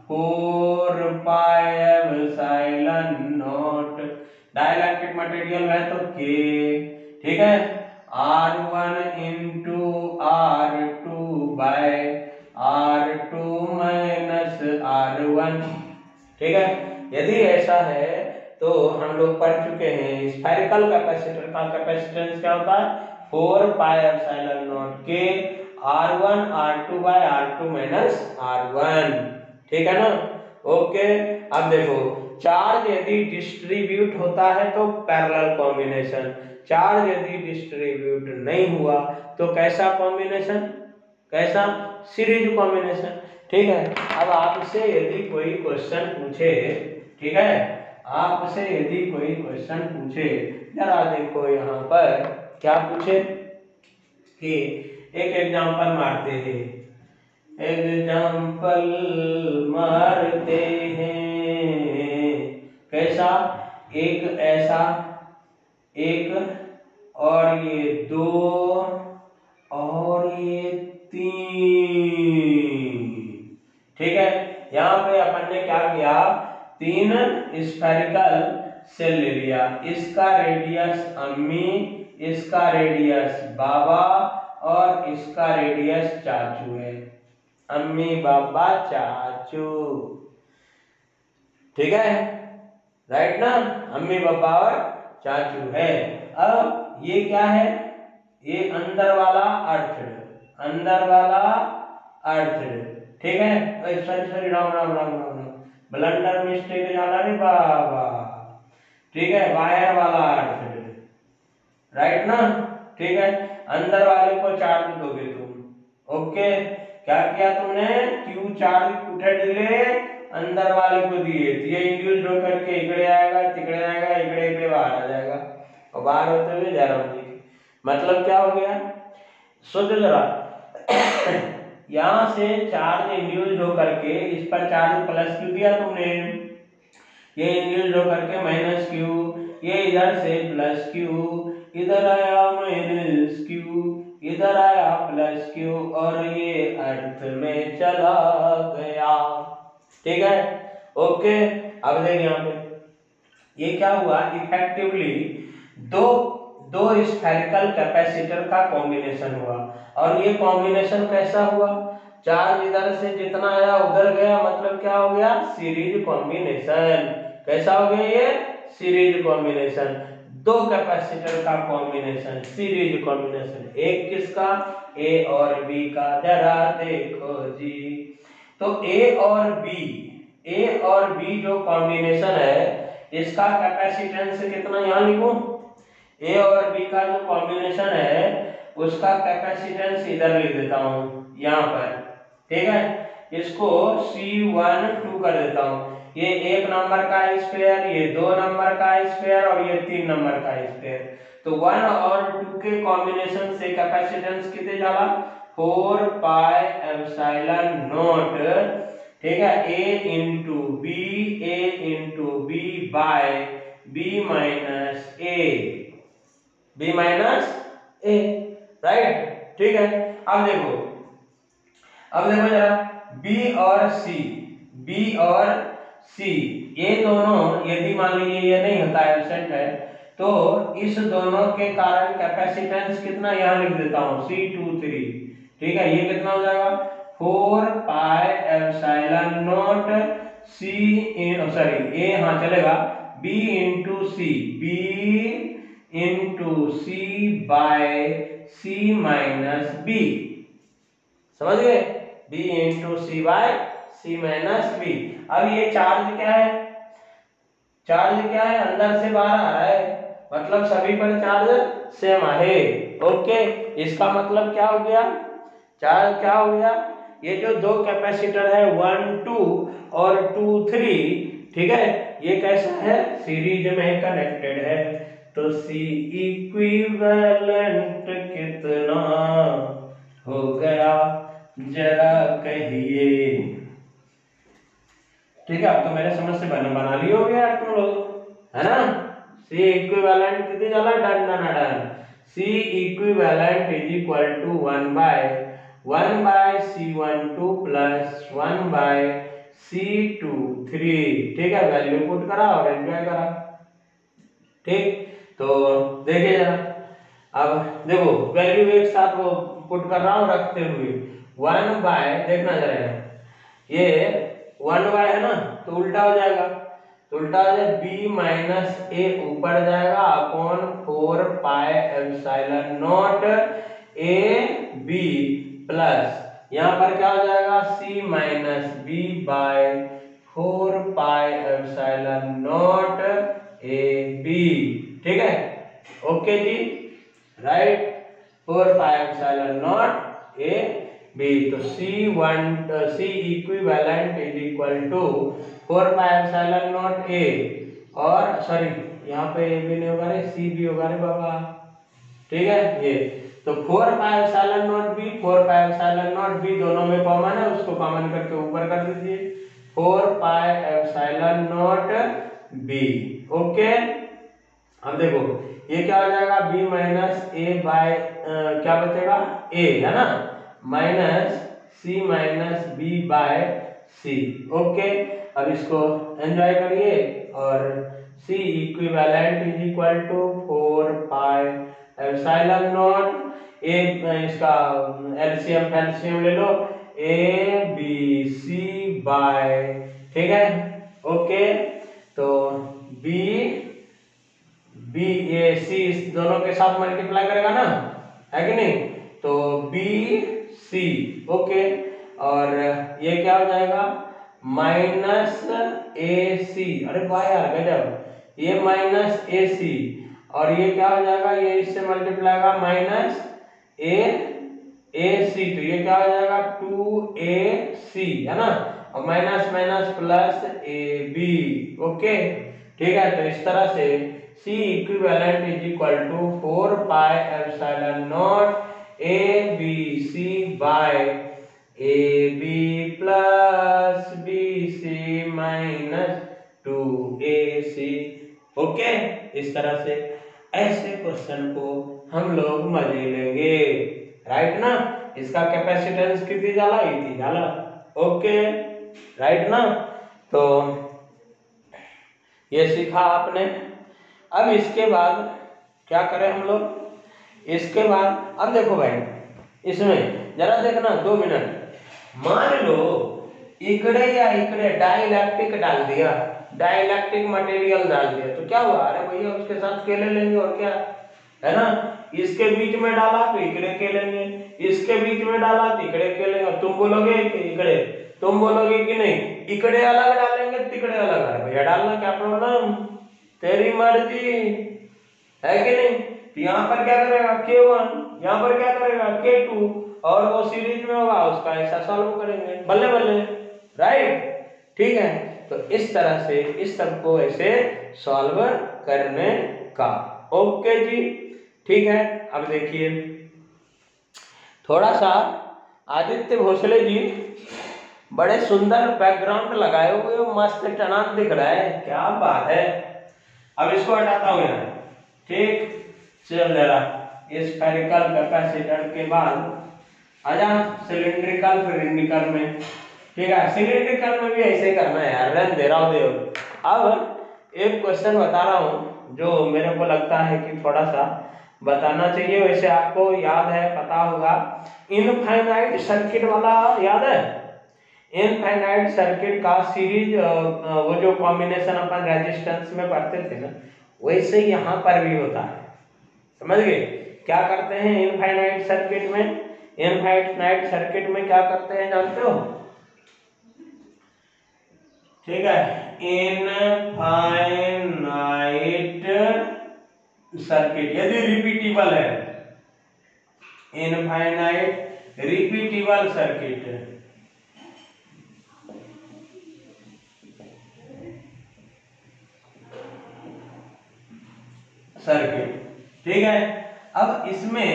4 pi epsilon not, dielectric material है तो K। ठीक है, R1 into R2 by R2 minus R1। ठीक है, यदि ऐसा है तो हम लोग पढ़ चुके हैं स्फेरिकल कैपेसिटर का कैपेसिटेंस क्या होता है, 4 pi epsilon naught K R1 R2 by R2 minus R1। ठीक है ना, ओके। अब देखो, चार्ज यदि डिस्ट्रीब्यूट होता है तो पैरेलल कॉम्बिनेशन, चार्ज यदि डिस्ट्रीब्यूट नहीं हुआ तो कैसा कॉम्बिनेशन, कैसा, सीरीज कॉम्बिनेशन। ठीक है, अब आपसे यदि कोई क्वेश्चन पूछे, ठीक है, आपसे यदि कोई क्वेश्चन पूछे, जरा देखो यहाँ पर क्या पूछे कि एक एग्जांपल मारते हैं, एग्जांपल मारते हैं, कैसा, एक ऐसा, एक और ये 2 और ये 3। ठीक है, यहाँ पे अपन ने क्या किया, 3 स्फेरिकल सेल ले लिया, इसका रेडियस अम्मी, इसका रेडियस बाबा और इसका रेडियस चाचू है, अम्मी बाबा चाचू। ठीक है, राइट ना, अम्मी पापा और चाचू है। अब ये क्या है, ये अंदर वाला अर्थ, अंदर वाला अर्थ। ठीक है, sorry Ram Ram Ram Ram, blunder mistake जाना नहीं बाबा। ठीक है, बाहर वाला अर्थ, राइट ना। ठीक है, अंदर वाले को चार्ज दोगे तुम। ओके, क्या किया तुमने, क्यू चार्ज उठे दिले, अंदर वाले को दिए, ये इंड्यूस्ड होकर के इकड़े आएगा, तिकड़े आएगा, इकड़े इकड़े बाहर आ जाएगा, और बाहर होते हुए जयराम जी। मतलब क्या हो गया, सोच जरा यहाँ से चार्ज इंड्यूस्ड होकर के, इस पर चार्ज प्लस क्यू दिया तुमने, ये इंड्यूस्ड होकर के माइनस क्यू, ये इधर से प्लस क्यू, इधर आया माइनस क्यू, इधर आया प्लस क्यू, और ये अर्थ में चला गया। ठीक है, ओके। अब देख यहाँ पे ये क्या हुआ, इफेक्टिवली दो स्फेरिकल कैपेसिटर का कॉम्बिनेशन हुआ। और ये कॉम्बिनेशन कैसा हुआ, चार्ज इधर से जितना आया उधर गया, मतलब क्या हो गया, सीरीज कॉम्बिनेशन। कैसा हो गया ये, सीरीज कॉम्बिनेशन। दो कैपेसिटर का कॉम्बिनेशन, सीरीज कॉम्बिनेशन, एक किसका, ए और बी का। जरा देखो जी, तो ए और बी जो कॉम्बिनेशन है इसका कैपेसिटेंस कितना, यहां लिखो, ए और बी का जो कॉम्बिनेशन है उसका कैपेसिटेंस इधर लिख देता हूं यहां पर, ठीक है। इसको C12 कर देता हूं। ये 1 नंबर का स्क्वायर, ये 2 नंबर का स्क्वायर और ये 3 नंबर का स्क्वायर। तो 1 और 2 के कॉम्बिनेशन से कैपेसिटेंस कितने जाला, 4 पाई एप्सिलॉन नॉट, ठीक है, A into B by B minus A, right, ठीक है। अब देखो जरा बी और सी ये दोनों यदि मान लीजिए ये नहीं होता एब्सेंट है तो इस दोनों के कारण कैपेसिटेंस कितना, यहां लिख देता हूं C23, ठीक है। ये कितना हो जाएगा 4 पाई एप्सिलॉन नॉट ए, हाँ चलेगा, B इंटू सी बाय C माइनस बी, समझ गए, B इंटू सी बाय C माइनस बी। अब ये चार्ज क्या है, अंदर से बाहर आ रहा है, मतलब सभी पर चार्ज सेम है, ओके। इसका मतलब क्या हो गया, चार्ज क्या हो गया, ये जो दो कैपेसिटर है 1 2 और 2 3, ठीक है, ये कैसा है, सीरीज में कनेक्टेड है। तो C इक्विवेलेंट कितना हो गया जरा कहिए, ठीक है। अब तो मेरे समझ से बना ली हो गया तुम लोग, है ना। C इक्विवेलेंट कितनी जाला, done. C equivalent is equal to 1 by C12 plus 1 by C23, ठीक है। वैल्यू पुट करा और एंजॉय करा, ठीक। तो देखिए जरा, अब देखो वैल्यू एक साथ वो पुट कर रहा हूं रखते हुए, 1 बाय, देखना जरा, ये 1 बाय है ना, तो उल्टा हो जाएगा, B माइनस ए ऊपर जाएगा upon 4 pi epsilon naught A B plus यहाँ पर क्या हो जाएगा C minus B by 4 pi epsilon naught A B, ठीक है, ओके जी, right, 4 pi epsilon naught A B. तो C equivalent is equal to 4 pi epsilon naught A, और सॉरी यहाँ पे ए भी नहीं होगा रे, सी भी होगा रे बाबा, ठीक है। ये तो 4 पाई एप्सिलॉन नॉट बी दोनों में कॉमन है, उसको कॉमन करके ऊपर कर दीजिए, 4 pi epsilon naught B, okay. अब देखो ये क्या हो जाएगा, b माइनस ए बाय क्या बचेगा, a है ना, minus c minus b by c, okay. अब इसको एंजॉय करिए, और C equivalent is equal to 4 pi epsilon naught A, इसका एलसीएम ले लो, a b c बाय, ठीक है, ओके। तो बी ए सी इस दोनों के साथ मल्टीप्लाई करेगा ना, है कि नहीं, तो बी सी, ओके। और ये क्या हो जाएगा माइनस ए सी, अरे वाह यार गजब, ये माइनस ए सी, और ये क्या हो जाएगा, ये इससे मल्टीप्लाई होगा माइनस ए सी, तो ये क्या हो जाएगा 2ac, है ना, और minus minus plus A B, okay, ठीक है। तो इस तरह से C equivalent is equal to 4 pi epsilon naught A B C by A B plus B C minus 2ac, okay. इस तरह से ऐसे क्वेश्चन को हम लोग मजे लेंगे, राइट ना। इसका कैपेसिटेंस कितनी जाला, इतनी जाला, ओके, राइट ना। तो ये सीखा आपने। अब इसके बाद क्या करें हम लोग, इसके बाद अब देखो भाई, इसमें जरा देखना 2 मिनट, मान लो इकड़े या इकड़े डाइलेक्ट्रिक डाल दिया, डाइलेक्ट्रिक मटेरियल डाल दिया तो क्या हुआ, अरे भैया उसके साथ के ले लेंगे और क्या है ना, इसके बीच में डाला तो इकड़े के लेंगे, इसके बीच में डाला तो इकड़े के लेंगे। तुम बोलोगे कि इकड़े, तुम बोलोगे कि नहीं इकड़े अलग डालेंगे तिकड़े अलग, अरे भैया डालना क्या प्रॉब्लम, तेरी मर्जी है कि नहीं। तो यहाँ पर क्या करेगा K1, यहाँ पर क्या करेगा K2, और वो सीरीज में होगा उसका ऐसा सॉल्व करेंगे, बल्ले बल्ले, राइट। ठीक है, तो इस तरह से इस सब को ऐसे सॉल्व करने का। ओके जी, ठीक है। अब देखिए थोड़ा सा आदित्य भोसले जी बड़े सुंदर बैकग्राउंड लगाए हुए, मस्त टनान दिख रहा है, क्या बात है। अब इसको हटाता हूं यहाँ, ठीक, चल जरा स्फेरिकल कैपेसिटर के बाद आजा सिलिंड्रिकल सिलिंड्रिकल में, ठीक है। सिलिंड्रिकल में भी ऐसे करना है यार, रन दे रहा हूं दे। अब एक क्वेश्चन बता रहा हूं जो मेरे को लगता है कि थोड़ा सा बताना चाहिए, वैसे आपको याद है पता होगा, इनफाइनाइट सर्किट वाला याद है, इनफाइनाइट सर्किट का सीरीज वो जो कॉम्बिनेशन अपन रेजिस्टेंस में पढ़ते थे ना, वैसे ही यहाँ पर भी होता है, समझ गए। क्या करते हैं इनफाइनाइट सर्किट में, इनफाइनाइट सर्किट में क्या करते हैं जानते हो, ठीक है। इनफाइनाइट सर्किट यदि रिपीटेबल है, इनफाइनाइट रिपीटेबल सर्किट, ठीक है। अब इसमें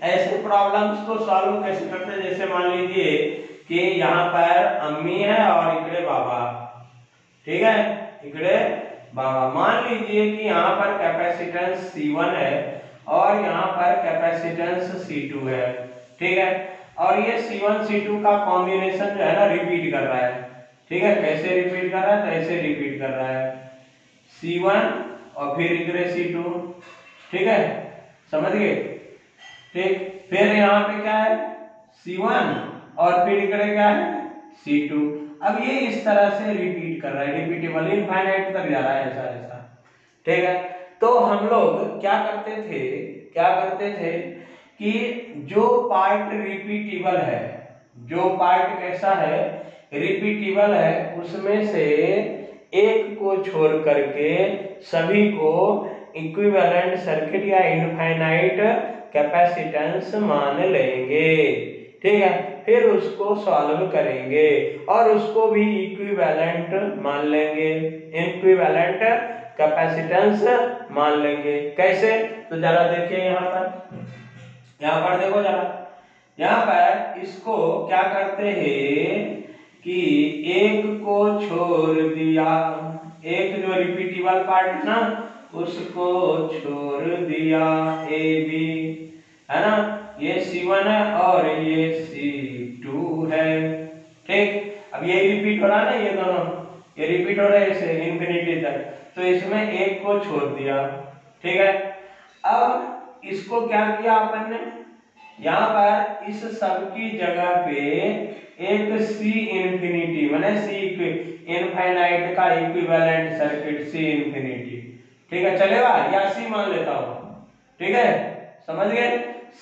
ऐसे प्रॉब्लम्स को सॉल्व कैसे करते हैं, जैसे मान लीजिए कि यहाँ पर अम्मी है और इकड़े बाबा, ठीक है, इकड़े बाबा। मान लीजिए कि यहाँ पर कैपेसिटेंस C1 है और यहाँ पर कैपेसिटेंस C2 है, ठीक है। और ये C1 C2 का कॉम्बिनेशन जो है ना रिपीट कर रहा है, ठीक है। कैसे रिपीट कर रहा है, तो ऐसे रिपीट कर रहा है, C1 और फिर इकड़े C2, ठीक है, समझ गए, ठीक। फिर यहाँ पे क्या है C1 और फिर इकड़े क्या है C2। अब ये इस तरह से रिपीट कर रहा है, रिपीटेबल इनफाइनाइट तक जा रहा है ऐसा ऐसा, ठीक है। तो हम लोग क्या करते थे कि जो पार्ट रिपीटेबल है, जो पार्ट कैसा है रिपीटेबल है, उसमें से एक को छोड़ करके सभी को इक्विवेलेंट सर्किट या इनफाइनाइट कैपेसिटेंस मान लेंगे, ठीक है। फिर उसको सॉल्व करेंगे और उसको भी इक्विवेलेंट मान लेंगे, इक्विवेलेंट कैपेसिटेंस मान लेंगे। कैसे, तो जरा देखिए यहाँ पर देखो जरा, यहाँ पर इसको क्या करते हैं कि एक को छोड़ दिया, एक जो रिपीटेबल पार्ट है ना उसको छोड़ दिया, ए बी है ना, ये C1 है और ये C2 है, ठीक। अब ये रिपीट हो रहा है ना, ये दोनों ये रिपीट हो रहा है इसे इंफिनिटी तक, तो इसमें एक को छोड़ दिया, ठीक है। अब इसको क्या किया अपन ने, यहाँ पर इस सब की जगह पे एक C इंफिनिटी माने C इनफाइनाइट का इक्विवेलेंट सर्किट C इंफिनिटी, ठीक है, चलेगा, या C मान लेता हूँ, ठीक है, समझ गए।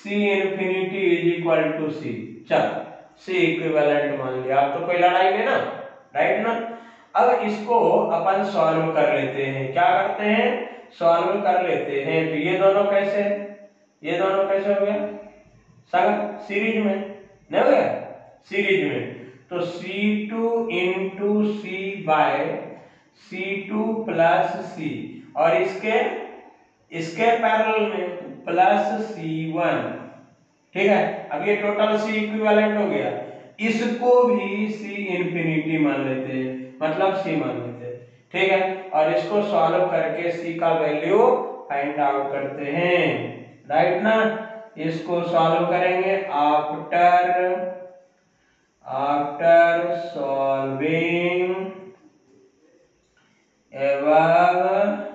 C infinity is equal to C, चल C इक्विवेलेंट मान लिया, अब तो कोई लड़ाई नहीं ना, राइट ना। अब इसको अपन सॉल्व कर लेते हैं, क्या करते हैं सॉल्व कर लेते हैं। तो ये दोनों कैसे हो गया संग सीरीज में, नहीं हो गया सीरीज में, तो C2 into C by C2 plus C, और इसके पैरेलल में प्लस C1, ठीक है। अब ये टोटल C इक्विवेलेंट हो गया, इसको भी C इंफिनिटी मान लेते हैं, मतलब C मान लेते हैं, ठीक है। और इसको सॉल्व करके C का वैल्यू फाइंड आउट करते हैं, राइट ना। इसको सॉल्व करेंगे after solving above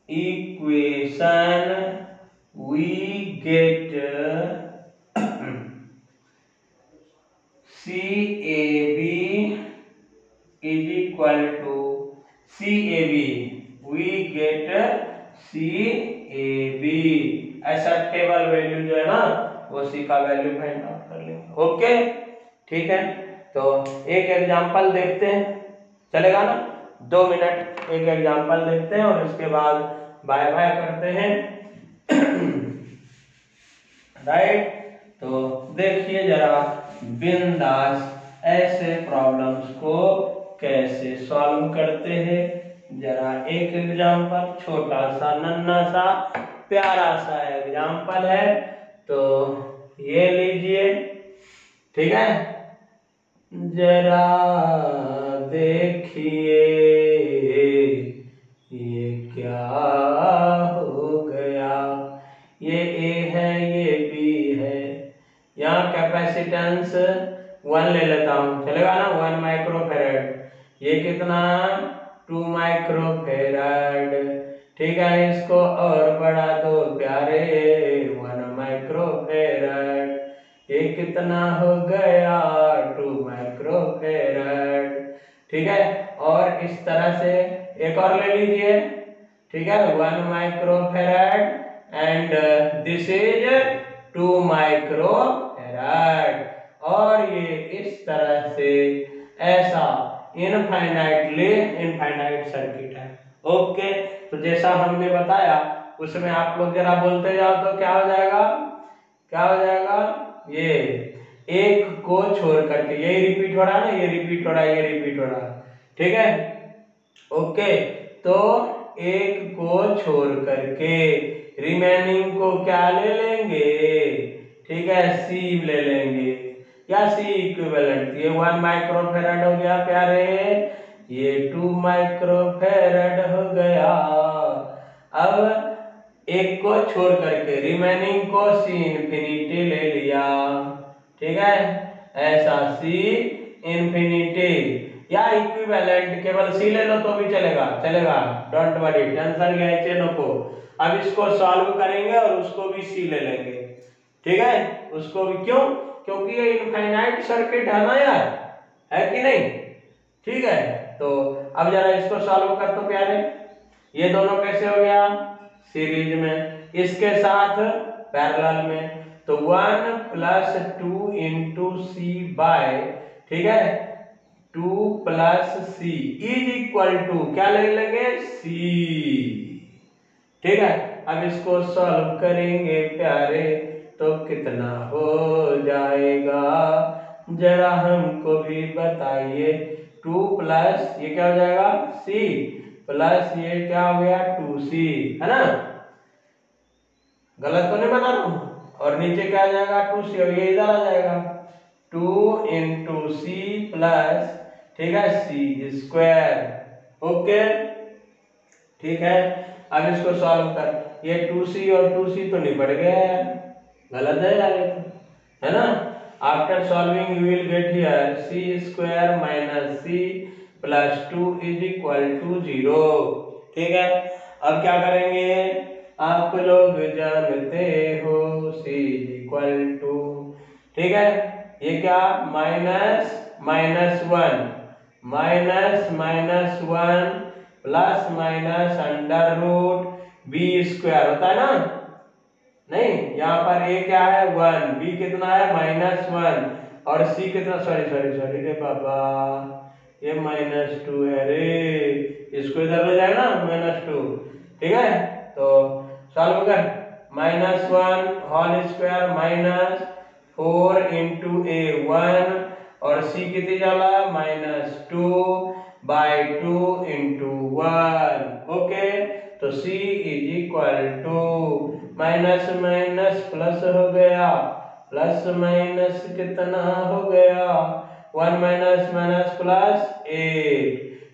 equation we get CAB is equal to CAB, we get CAB। Acceptable value जो है ना वो C का वैल्यू फाइंड आउट कर लेंगे। ओके ठीक है, तो एक एग्जांपल देखते हैं, चलेगा ना? 2 मिनट एक एग्जांपल देखते हैं और उसके बाद बाय बाय करते हैं। राइट, तो देखिए जरा बिंदास ऐसे प्रॉब्लम्स को कैसे सॉल्व करते हैं। जरा एक एग्जांपल, छोटा सा नन्हा सा प्यारा सा एग्जांपल है, तो ये लीजिए। ठीक है, जरा देखिए ये क्या हो गया। ये A है, ये B है, यहाँ कैपेसिटेंस 1 ले लेता हूँ, चलेगा ना? 1 माइक्रोफेरेड। ये कितना? 2 माइक्रोफेरेड। ठीक है, इसको और बढ़ा दो प्यारे, 1 माइक्रोफेरेड। ये कितना हो गया? 2 माइक्रोफेरेड। ठीक है, और इस तरह से एक और ले लीजिए। ठीक है, 1 microfarad and this is 2 microfarad. और ये इस तरह से ऐसा इनफाइनाइट सर्किट है। ओके, तो जैसा हमने बताया उसमें आप लोग जरा बोलते जाओ तो क्या हो जाएगा? क्या हो जाएगा? ये एक को छोड़ करके यही रिपीट हो रहा है ना, ये रिपीट हो रहा है, ये रिपीट हो रहा है। ठीक है, ओके, तो एक को छोड़ करके रिमेनिंग को क्या ले लेंगे? ठीक है, C ले लेंगे या C इक्विवेलेंट। ये 1 माइक्रोफेरेड हो गया प्यारे, ये 2 माइक्रोफेरेड हो गया। अब एक को छोड़ करके रिमेनिंग को C इंफिनिटी ले लिया। ठीक है, ऐसा C इंफिनिटी या इक्विवेलेंट, केवल C ले लो तो भी चलेगा, चलेगा, डोंट वरी, टेंशन घ्यायचे नको। अब इसको सॉल्व करेंगे और उसको भी C ले लेंगे। ठीक है, उसको भी, क्यों? क्योंकि ये इनफाइनाइट सर्किट है ना यार, है कि नहीं? ठीक है, तो अब जरा इसको सॉल्व कर तो प्यारे। ये दोनों कैसे हो गया? सीरीज में, इसके साथ पैरेलल में, तो 1 + 2 × C बाय, ठीक है, 2 + C इज इक्वल टू क्या ले लेंगे? C। ठीक है, अब इसको सॉल्व करेंगे प्यारे तो कितना हो जाएगा? जरा हमको भी बताइए। 2 + ये क्या हो जाएगा? C प्लस ये क्या हो गया? 2C, है ना? गलत तो नहीं बना रहा हूं? और नीचे क्या आ जाएगा? 2C, और ये इधर आ जाएगा 2 × C प्लस, ठीक है, C²। ओके ठीक है, अब इसको सॉल्व कर। ये 2C और 2C तो निपट गया यार, गलत है यार, है ना? After solving you will get here C² - C + 2 = 0। ठीक है, अब क्या करेंगे? आप लोग जानते हो C = ठीक है, ये क्या? -(1) ±1 ±√B² होता है ना? नहीं, यहाँ पर A क्या है? 1, B कितना है? -1, और C कितना? सॉरी रे बाबा, ये -2 है रे, इसको इधर ले जाएगा ना, -2। ठीक है, तो सॉल्व कर। -1 होल स्क्वायर -4 × A 1, और C कितनी जाला? -2/2 × 1। ओके, तो C = माइनस हो गया, प्लस कितना हो गया? 1 - +8,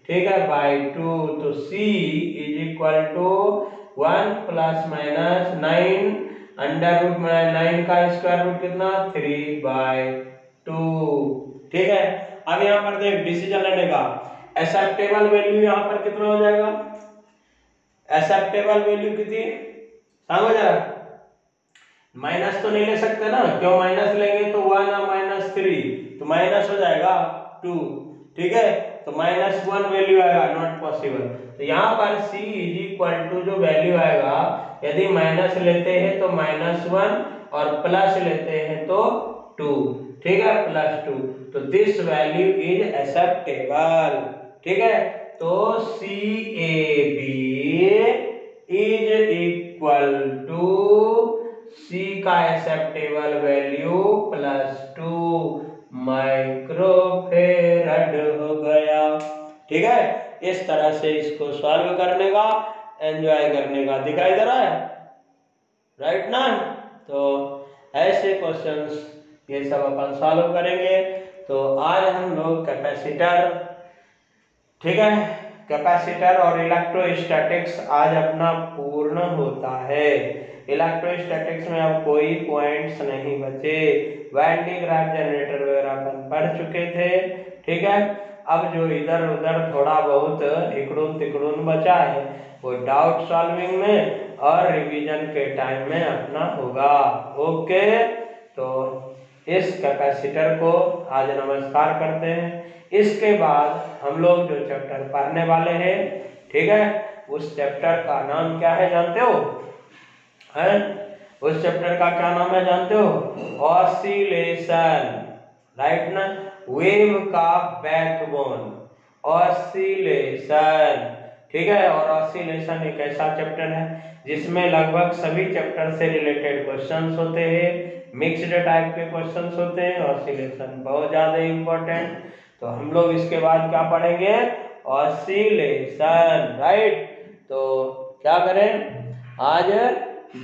ठीक है, /2। तो C = 1 ± 9, √9 का स्क्वायर रूट कितना? 3/2। ठीक है, अब यहाँ पर देख डिसीजन लेने का। एक्सेप्टेबल वैल्यू यहाँ पर कितना हो जाएगा? एक्सेप्टेबल वैल्यू कितनी? समझ जरा, माइनस तो नहीं ले सकते ना, क्यों? माइनस लेंगे तो 1 और -3, तो माइनस हो जाएगा 2। ठीक है, तो -1 वैल्यू आएगा, नॉट पॉसिबल। तो यहाँ पर c इज इक्वल टू जो वैल्यू आएगा, यदि माइनस लेते हैं तो -1 और प्लस लेते हैं तो 2, ठीक है, +2। तो दिस वैल्यू इज एक्सेप्टेबल, ठीक है। तो CAB is equal to C का एक्सेप्टेबल वैल्यू +2 माइक्रोफेरड हो गया, ठीक है। इस तरह से इसको सॉल्व करने का, एंजॉय करने का दिखाई दे रहा है, राइट ना। तो ऐसे क्वेश्चंस ये सब अपन सॉल्व करेंगे। तो आज हम लोग कैपेसिटर, ठीक है, कैपेसिटर और इलेक्ट्रोस्टैटिक्स आज अपना पूर्ण होता है। इलेक्ट्रोस्टैटिक्स में अब कोई पॉइंट्स नहीं बचे। वैन डी ग्राफ जनरेटर वगैरह अपन पढ़ चुके थे, ठीक है। अब जो इधर उधर थोड़ा बहुत इकड़ून तिकड़ून बचा है वो डाउट सॉल्विंग में और रिवीजन के टाइम में अपना होगा। ओके, तो इस कैपेसिटर को आज नमस्कार करते हैं। इसके बाद हम लोग जो चैप्टर पढ़ने वाले हैं, ठीक है, उस चैप्टर का नाम क्या है जानते हो? है उस चैप्टर का क्या नाम है जानते हो? ऑसिलेशन, राइट ना। वेव का बैकबोन, ऑसिलेशन, ठीक है। और ऑसिलेशन एक ऐसा चैप्टर है जिसमें लगभग सभी चैप्टर से रिलेटेड क्वेश्चंस होते हैं, मिक्स्ड टाइप के क्वेश्चंस होते हैं। ऑसिलेशन बहुत ज्यादा इंपॉर्टेंट। तो हम लोग इसके बाद क्या पढ़ेंगे? Oscillation, right. तो क्या करें, आज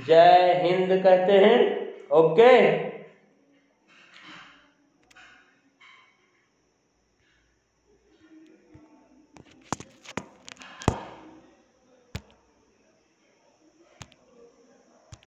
जय हिंद कहते हैं। ओके।